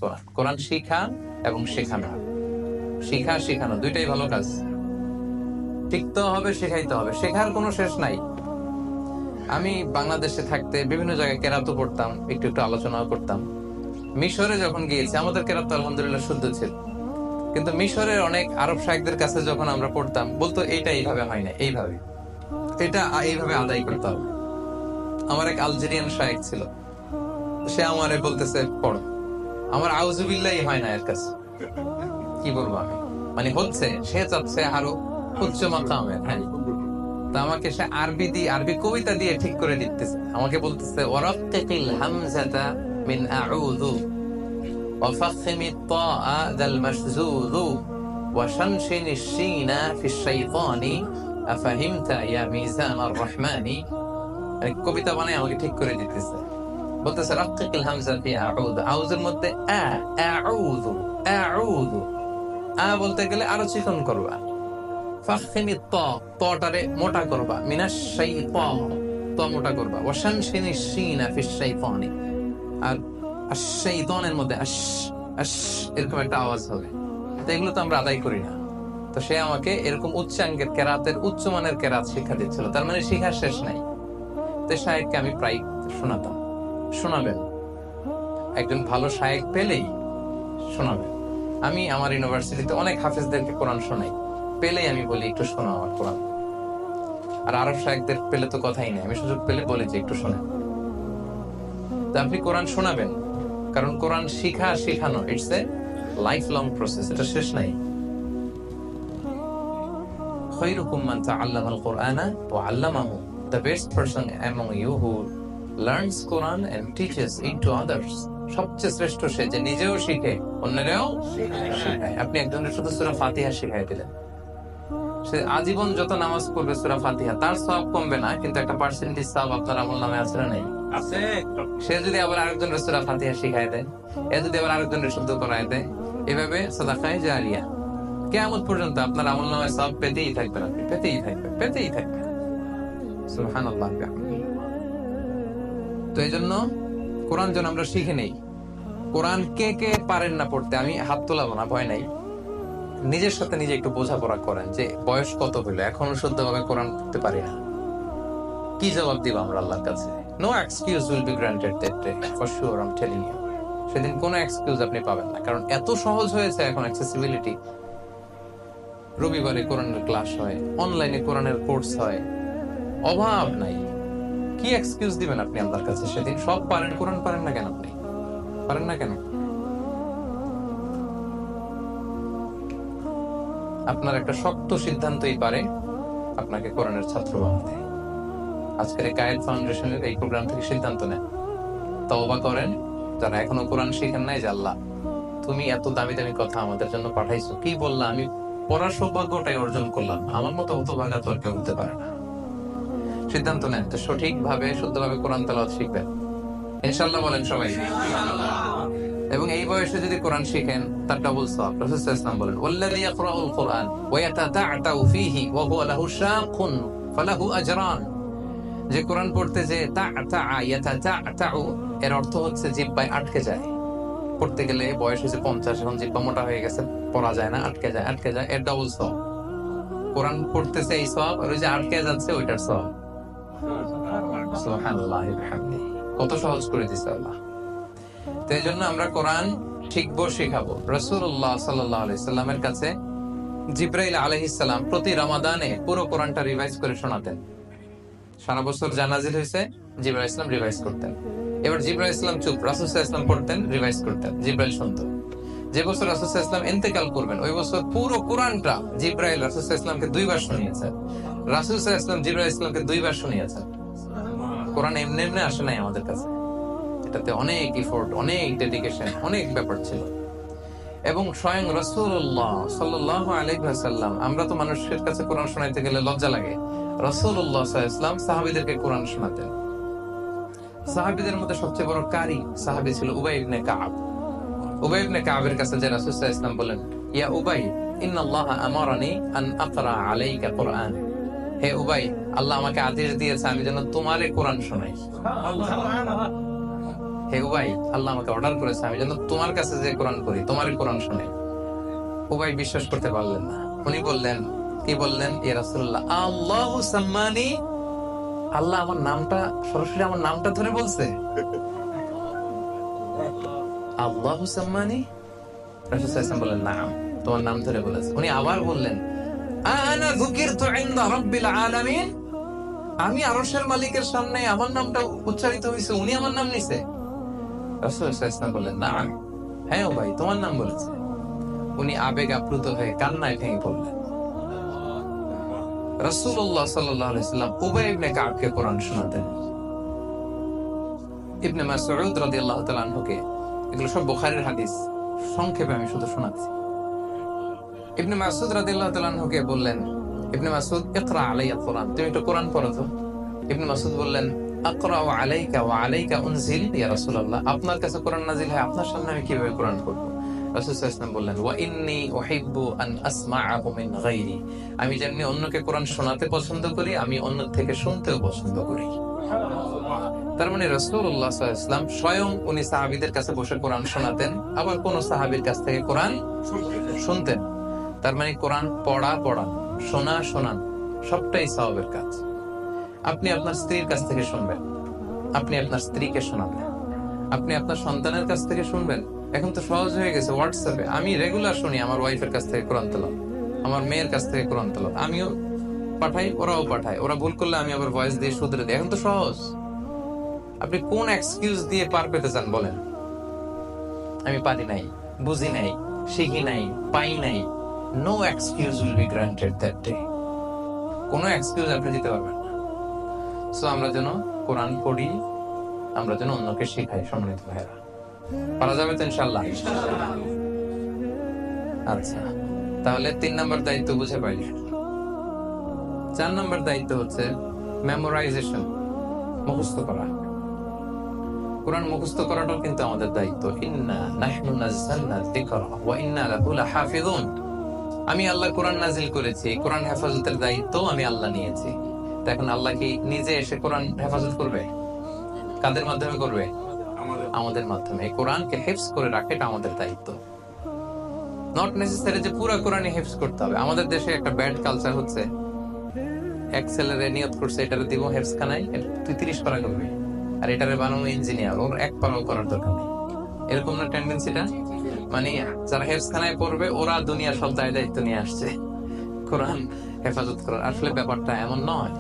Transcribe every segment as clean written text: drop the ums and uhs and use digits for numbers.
কোরআন। কোরআন শিখা এবং শেখানো, শিখা শেখানো দুইটাই ভালো কাজ। শিখতে হবে, শেখাইতে হবে, শেখার কোনো শেষ নাই। আমি বাংলাদেশে থাকতে বিভিন্ন জায়গায় কেরাতও পড়তাম, একটু একটু আলোচনাও করতাম। মিশরে যখন গিয়েছি আমাদের কেরাত আলহামদুলিল্লাহ শুদ্ধ ছিল, কিন্তু মিশরের অনেক আরব শায়েখদের কাছে যখন আমরা পড়তাম বলতো এইটা এইভাবে হয় না, এইভাবে, এটা এইভাবে আদায় করতে হবে। আমার এক আলজেরিয়ান শায়েখ ছিল, সে আমারে বলতেছে পড়ো, আমার আউযুবিল্লাহি হয় না এর কাছে। কি বলবো আমি, মানে হচ্ছে, সে চাচ্ছে আরো উচ্চ মাকামের। হ্যাঁ, তা আমাকে সে আরবি কবিতা দিয়ে ঠিক করে দিতেছে। আমাকে বলতেছে ওয়ারাক্কিল হামজাতা মিন আউযু ওয়া ফাখমিত তাআ যাল মাশযুযু ওয়া শানশিনিশ শিনা ফিশ শাইতানি আফাহিমতা ইয়া মিজান আর রহমানি। কবিতা বানায় আমাকে ঠিক করে দিতেছে, বলতেছে রাক্কিল হামজা ফি আউযু, আউযুর মধ্যে আউযু, আউযু আ বলতে গেলে আরো চিকন করবা, ফাখমিত তা, তাটারে মোটা করবা, মিনাশ শাইতান, তা মোটা করবা, ওয়া শানশিনিশ শিনা ফিশ শাইতানি, আর আশ-শাইতানের মধ্যে আশ আশ এরকম একটা আওয়াজ হবে। তো এগুলো তো আমরা আদায় করি না। তো সে আমাকে এরকম উচ্চাঙ্গের কেরাতের উচ্চমানের কেরাত শিক্ষা দিচ্ছিল, তার মানে শিখার শেষ নাই। তো শায়েখকে আমি প্রায় শোনাতাম। শোনাবেন, একজন ভালো শায়েখ পেলেই শোনাবেন। আমি আমার ইউনিভার্সিটিতে অনেক হাফেজদেরকে কোরআন শোনাই, পেলেই আমি বলি একটু শোনো আমার কোরআন। আর আরব শায়েখদের পেলে তো কথাই নেই, আমি সুযোগ পেলে বলি যে একটু শোনেন। তো আপনি কোরআন শোনাবেন, কারণ কোরআন শিখা শেখানো it's a life long process, এটা শেষ নাই। খায়রুকুম মান তাআল্লামাল কুরআনা ওয়া আল্লামাহু, the best person among you who learns Quran and teaches it to others. সবচেয়ে শ্রেষ্ঠ সে যে নিজেও শিখে অন্যরাও শেখায়। আপনি একজনের শুধু সূরা ফাতিহা শিখাই দিলেন, সে আজীবন যত নামাজ পড়বে সূরা ফাতিহা, তার সওয়াব কমবে না, কিন্তু একটা পার্সেন্টেজ সওয়াব আপনার আমলনামায় আছে না নাই? আছে। সে যদি আবার আরেকজনের সূরা ফাতিহা শিখায় দেয়, এ যদি আবার আরেকজনের শুদ্ধ করায় দেয়, এভাবে সাদাকায়ে জারিয়া কিয়ামত পর্যন্ত আপনার আমলনামায় সওয়াব পেতেই থাকবেন, আপনি পেতেই থাকবেন, পেতেই থাকবেন। সুবহানাল্লাহ। তো এই জন্য কোরআন যেন আমরা শিখে নেই। কোরআন কে কে পারেন না পড়তে, আমি হাত তোলাবো না, ভয় নাই। নিজের সাথে নিজে একটু বোঝাপড়া করেন যে বয়স কত হইলো, এখনো শুদ্ধভাবে কোরআন পড়তে পারি না, কি জবাব দিব আমরা আল্লাহর কাছে? No excuse will be granted that day, for sure I am telling you. সেদিন কোনো এক্সকিউজ আপনি পাবেন না, কারণ এত সহজ হয়েছে এখন অ্যাক্সেসিবিলিটি। রবিবারে কোরআনের ক্লাস হয়, অনলাইনে কোরআনের কোর্স হয়, অভাব নাই। কি এক্সকিউজ দিবেন আপনি আল্লাহর কাছে সেদিন? সব পারেন, কোরআন পারেন না কেন? আপনি পারেন না কেন? আপনার একটা শক্ত সিদ্ধান্তই পারে আপনাকে কোরআনের ছাত্র বানাতে। আজকের কায়েদ ফাউন্ডেশনের এই প্রোগ্রাম থেকে সিদ্ধান্ত নেন, তওবা করেন। যারা এখনো কোরআন শিখেন নাই, যে আল্লাহ তুমি এত দামি দামি কথা আমাদের জন্য পাঠাইছো, কি বললাম, আমি পড়ার সৌভাগ্যটাই অর্জন করলাম, আমার মতো হতভাগা তো আর কেউ হতে পারে না। সিদ্ধান্ত নেন তো সঠিকভাবে শুদ্ধভাবে কোরআন তেলাওয়াত শিখবেন, ইনশাআল্লাহ। বলেন সবাই। এবং এই বয়সে যদি কোরআন শিখেন তার ডাবল সওয়াব। রাসূল সাল্লাল্লাহু আলাইহি ওয়াসাল্লাম বলেন ওয়াল্লাযী ইয়াকরাউল কুরআন ওয়া ইয়াতাতা'তাউ ফীহি ওয়া হুয়া লাহু শাকুন ফালাহু আজরান। যে কোরআন পড়তে যে তা'তা'a ইয়াতাতা'তাউ, এর অর্থ হচ্ছে জিহ্বায় আটকে যায়। পড়তে গেলে বয়স হয়েছে 50, এখন জিহ্বা মোটা হয়ে গেছে, পড়া যায় না, আটকে যায়, এর ডাবল সওয়াব। কোরআন পড়তেছে এই সওয়াব, আর ওই যে আটকে যাচ্ছে ওইটার সওয়াব। সুবহানাল্লাহ ওয়া বিহামদিহি। কত সহজ করে দিয়েছে আল্লাহ। তো এই জন্য আমরা কোরআন শিখবো, শিখাবো। রাসূলুল্লাহ সাল্লাল্লাহু আলাইহি সাল্লামের কাছে জিবরাইল আলাইহিস সালাম প্রতি রমাদানে পুরো কোরআনটা রিভাইজ করে শোনাতেন। সারা বছর যা নাজিল হয়েছে জিবরাইল ইসলাম রিভাইজ করতেন। এবার জিবরাইল ইসলাম চুপ, রাসূল সাল্লাল্লাহু আলাইহি সাল্লাম পড়তেন, রিভাইজ করতেন, জিবরাইল শুনতো। যে বছর রাসূল সাল্লাল্লাহু আলাইহি সাল্লাম ইন্তেকাল করবেন, ওই বছর পুরো কোরআনটা জিবরাইল রাসূল সাল্লাল্লাহু আলাইহি সাল্লামকে 2 বার শুনিয়েছেন। রাসূল সাল্লাল্লাহু আলাইহি সাল্লাম জিবরাইল ইসলামকে 2 বার শুনিয়েছেন। কোরআন এমনি এমনি আসে নাই আমাদের কাছে, এটাতে অনেক এফোর্ট, অনেক ডেডিকেশন, অনেক ব্যাপার ছিল। এবং স্বয়ং রাসূলুল্লাহ সাল্লাল্লাহু আলাইহি ওয়াসাল্লাম, আমরা তো মানুষের কাছে কোরআন শোনাইতে গেলে লজ্জা লাগে, রাসূলুল্লাহ সাল্লাল্লাহু আলাইহি ওয়াসাল্লাম সাহাবীদেরকে কোরআন শোনাতেন। সাহাবীদের মধ্যে সবচেয়ে বড় কারি সাহাবী ছিল উবাই ইবনে কাব। উবাই ইবনে কাবের কাছে যে রাসূল সাল্লাল্লাহু আলাইহি ওয়াসাল্লাম বলেন, ইয়া উবাই ইন্নাল্লাহা আমারানি আন আকরা আলাইকা কুরআন। হে উবাই, আল্লাহ আমাকে আদেশ দিয়েছে আমি যেন তোমারে কোরআন শোনাই। হে উবাই, আল্লাহ আমাকে অর্ডার করেছে আমি যেন তোমার কাছে যে কোরআন পড়ি, তোমারই কোরআন শুনে। উবাই বিশ্বাস করতে পারলেন না। উনি বললেন, কি বললেন? ইয়া রাসূলুল্লাহ, আল্লাহু সাম্মানি, আল্লাহ আমার নামটা, সরাসরি আমার নামটা ধরে বলছে। আল্লাহু সাম্মানি, রাসূল সাল্লাল্লাহু আলাইহি ওয়াসাল্লাম বললেন, নাম, তোমার নাম ধরে বলেছে। উনি আবার বললেন, আনা যুকিরতু ইনদা রাব্বিল আলামিন, আমি আরশের মালিকের সামনে আমার নামটা উচ্চারিত হয়েছে, উনি আমার নাম নিছে। রাসূল সাল্লাল্লাহু আলাইহি ওয়াসাল্লাম বললেন, নাম, হ্যাঁ ও ভাই, তোমার নাম বলেছে। উনি আবেগ আপ্লুত হয়ে কান্নায় ভেঙে পড়লেন। রাসূলুল্লাহ সাল্লাল্লাহু আলাইহি ওয়াসাল্লাম উবাই ইবনে কাবকে কোরআন শোনাতেন। ইবনে মাসউদ রাদিয়াল্লাহু তাআলা আনহুকে, এগুলো সব বুখারীর হাদিস, সংক্ষেপে আমি শুধু শোনাচ্ছি। ইবনে মাসউদ রাদিয়াল্লাহু তাআলা আনহুকে বললেন, ইবনে মাসউদ, ইকরা আলাইয়া কোরআন, তুমি একটু কোরআন পড়ো তো। ইবনে মাসউদ বললেন, আকরাউ আলাইকা ওয়া আলাইকা উনজিল ইয়া রাসূলুল্লাহ, আপনার কাছে কোরআন নাযিল হয়, আপনার সামনে আমি কিভাবে কোরআন পড়বো? রাসূল সাল্লাল্লাহু আলাইহি ওয়াসাল্লাম বললেন, ওয়া ইন্নী উহিব্বু আন আসমাআহু মিন গায়রি, আমি যেমনি অন্যকে কোরআন শোনাতে পছন্দ করি, আমি অন্য থেকে শুনতেও পছন্দ করি। তার মানে রাসূলুল্লাহ সাল্লাল্লাহু আলাইহি ওয়াসাল্লাম স্বয়ং উনি সাহাবীদের কাছে বসে কোরআন শোনাতেন, আবার কোন সাহাবীর কাছ থেকে কোরআন শুনতেন। তার মানে কোরআন পড়া, পড়ান, শোনা, শোনান, সবটাই সওয়াবের কাজ। আপনি আপনার স্ত্রীর কাছ থেকে শুনবেন, আপনি আপনার স্ত্রীকে শোনাবেন, আপনি আপনার সন্তানের কাছ থেকে শুনবেন। এখন তো সহজ হয়ে গেছে, হোয়াটসঅ্যাপে আমি রেগুলার শুনি আমার ওয়াইফের কাছ থেকে কোরআন তেলাওয়াত, আমার মেয়ের কাছ থেকে কোরআন তেলাওয়াত, আমিও পাঠাই, ওরাও পাঠায়, ওরা ভুল করলে আমি আবার ভয়েস দিয়ে শুধরে দিই। এখন তো সহজ। আপনি কোন এক্সকিউজ দিয়ে পার পেতে চান বলেন? আমি পারি নাই, বুঝি নাই, শিখি নাই, পাই নাই। No excuse will be granted that day. কোনো এক্সকিউজ আপনি দিতে পারবেন না। সো আমরা যেন কোরআন পড়ি, আমরা যেন অন্যকে শেখাই। সম্মানিত ভাইরা, পারা যাবে তো ইনশাআল্লাহ? আচ্ছা, তাহলে 3 নম্বর দায়িত্ব বুঝে পাইলে। 4 নম্বর দায়িত্ব হচ্ছে মেমোরাইজেশন, মুখস্থ করা। কোরআন মুখস্থ করাটাও কিন্তু আমাদের দায়িত্ব। ইন্না নাহনু নাযালনা যিকরা ওয়া ইন্না লাহু লাহাফিজুন, আমি আল্লাহ কোরআন নাজিল করেছি, কোরআন হেফাজতের দায়িত্ব আমি আল্লাহ নিয়েছি। তো এখন আল্লাহ কি নিজে এসে কোরআন হেফাজত করবে? কাদের মাধ্যমে করবে? আমাদের মাধ্যমে। কোরআনকে হেফজ করে রাখা এটা আমাদের দায়িত্ব। নট নেসেসারি যে পুরো কোরআনই হেফজ করতে হবে। আমাদের দেশে একটা ব্যাড কালচার হচ্ছে, এক ছেলেরে নিয়ত করছে এটারে দিব হেফজ খানায়, তুই 30 পারা করবি, আর এটারে বানানো ইঞ্জিনিয়ার, ওর 1 পারাও করার দরকার নেই। এরকম না টেন্ডেন্সিটা? মানে যারা হেফজ খানায় পড়বে ওরা দুনিয়ার সব দায়িত্ব নিয়ে আসছে কোরআন হেফাজত করার। আসলে ব্যাপারটা এমন নয়।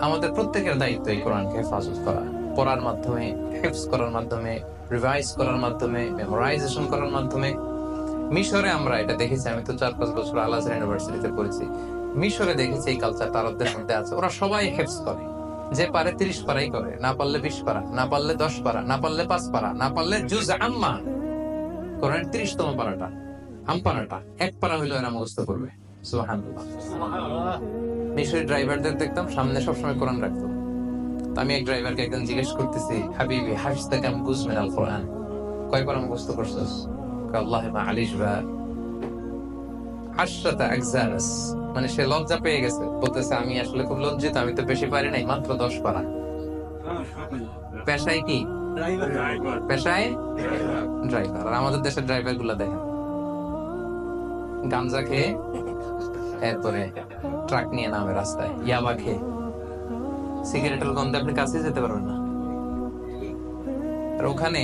আমাদের প্রত্যেকের দায়িত্ব এই কোরআনকে হেফাজত করা, পড়ার মাধ্যমে, হেফজ করার মাধ্যমে, রিভাইজ করার মাধ্যমে, মেমোরাইজেশন করার মাধ্যমে। মিশরে আমরা এটা দেখেছি, আমি তো 4-5 বছর আল আজহার ইউনিভার্সিটিতে পড়েছি। মিশরে দেখেছি এই কালচারটা আরবদের মধ্যে আছে। ওরা সবাই হেফজ করে, যে পারে 30 পারাই করে, না পারলে 20 পারা, না পারলে 10 পারা, না পারলে 5 পারা, না পারলে জুজ আম্মা, কোরআনের 30তম পারাটা, আমপারাটা 1 পারা হইলো এরা মুখস্থ করবে। সুবহানাল্লাহ। মিশরের ড্রাইভারদের দেখতাম সামনে সবসময় কোরআন রাখতো। আমি এক ড্রাইভারকে একদিন জিজ্ঞেস করতেছি, হাবিবি হাফিজতা কাম গুজ মিনাল কোরআন, কয় পারা মুখস্থ করছস? আল্লাহ মা আলিশ বা 10 আজজাস। মানে সে লজ্জা পেয়ে গেছে, বলতেছে আমি আসলে খুব লজ্জিত, আমি তো বেশি পারি নাই, মাত্র 10 পারা। পেশায় কি? পেশায় ড্রাইভার। আর আমাদের দেশের ড্রাইভার গুলা দেখেন, গাঞ্জা খেয়ে এরপরে ট্রাক নিয়ে নামে রাস্তায়, ইয়াবা খেয়ে, সিগারেটের গন্ধে আপনি কাছে যেতে পারবেন না। আর ওখানে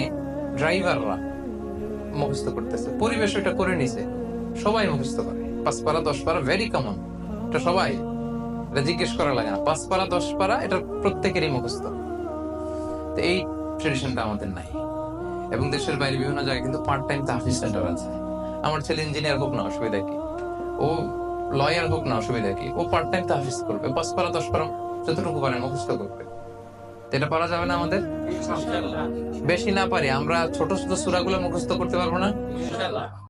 ড্রাইভাররা মুখস্থ করতেছে, পরিবেশ এটা করে নিছে, সবাই মুখস্থ করে। 5 পারা 10 পারা ভেরি কমন, এটা সবাই, এটা জিজ্ঞেস করা লাগে না। 5 পারা 10 পারা এটা প্রত্যেকেরই মুখস্থ। তো এই ট্রেডিশনটা আমাদের নাই। এবং দেশের বাইরে বিভিন্ন জায়গায় কিন্তু পার্ট টাইম তাহফিজ সেন্টার আছে। আমার ছেলে ইঞ্জিনিয়ার হোক না, অসুবিধা কি? ও লয়ার হোক না, অসুবিধা কি? ও পার্ট টাইম তাহফিজ করবে, 5 পারা 10 পারা যতটুকু পারে মুখস্থ করবে। এটা পারা যাবে না আমাদের? বেশি না পারি আমরা ছোট ছোট সূরাগুলো মুখস্থ করতে পারবো না?